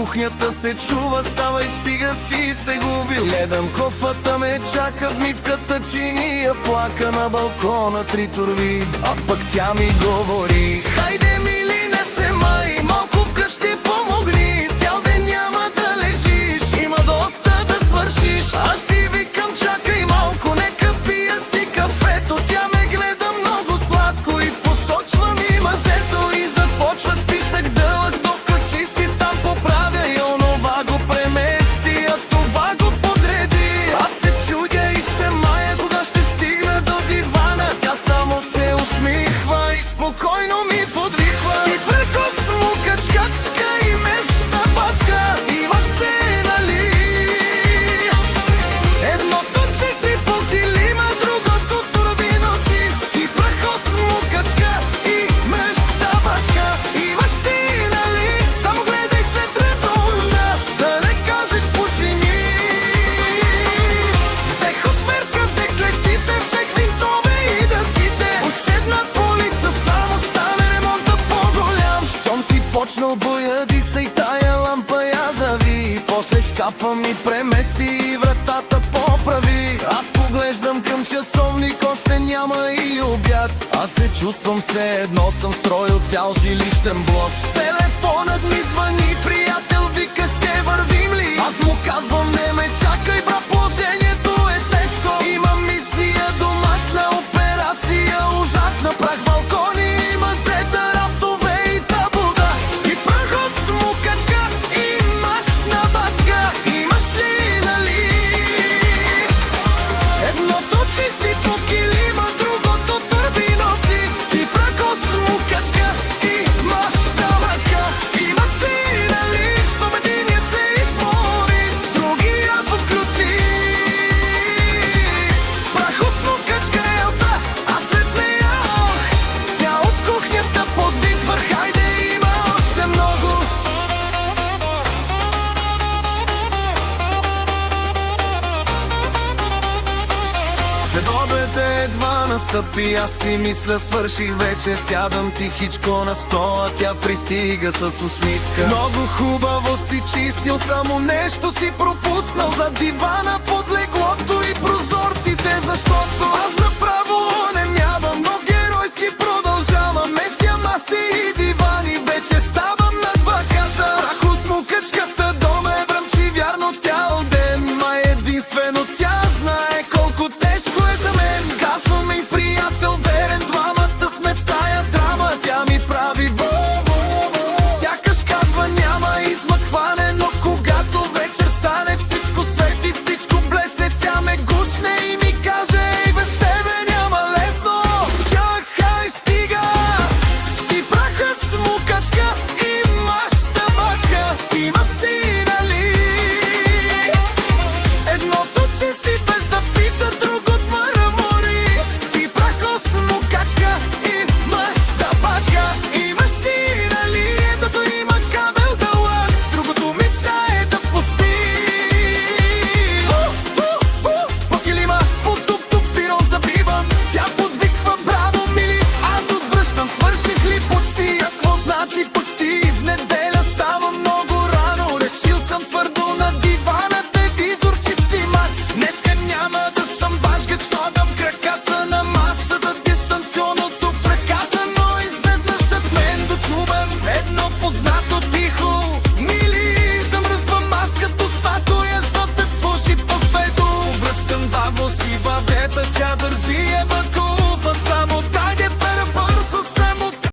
кухнята се чува, ставай, стига си се губи. Гледам кофата ме чака, в мивката чини я плака, на балкона три турби, а пък тя ми говори: хайде, мили, не се май, малко вкъщи помогни, цял ден няма да лежиш, има доста да свършиш. Аз си викам: чакай малко, нека пия си кафето. Тя ме гледа много сладко и посочва ми мазето, и започва списък дълъг, докато чисти, там поправя и онова го премести, а това го подреди. Аз се чудя и се мая кога ще стигна до дивана. Тя само се усмихва и спокойно ми подвихва: ти прекос смукачка и мечна пачка, имаш се, нали? Едното чисти по килима, другото турби носи. Ти прахос смукачка и мечна пачка, имаш си, нали? Само гледай след редовна, да не кажеш почини. Взех отвертка, взех клещите, взех винтове и дъските. Уж една полица само стане ремонта по-голям. Щом си почнал боя, дисай тая лампа я зави. После шкафа ми премести и вратата поправи. Аз поглеждам към часовник, още няма и обяд. Аз се чувствам все едно съм строил цял жилищен блок. Телефонът ми звъни, приятел вика: ще вървим ли? Аз му казвам: не ме чакай, брат, положението е тежко. Имам мисия, домашна операция, ужасна. Прах, балкони и мазета, рафтове и табуда. И прахос смукачка и мащна бацка, имаш си, нали? Едното чисти по килима, другото турби носи. Ти прахос смукачка и мащна бацка, има си, нали? Щом единият се измори, другия подключи. Прахос смукачка е елта, а след нея ох, тя от кухнята подвиква: хайде, има още много. След обед едва настъпи, аз си мисля: свърших вече. Сядам тихичко на стола, тя пристига с усмивка: много хубаво си чистил, само нещо си пропуснал. За дивана под леглото и прозорците, защото аз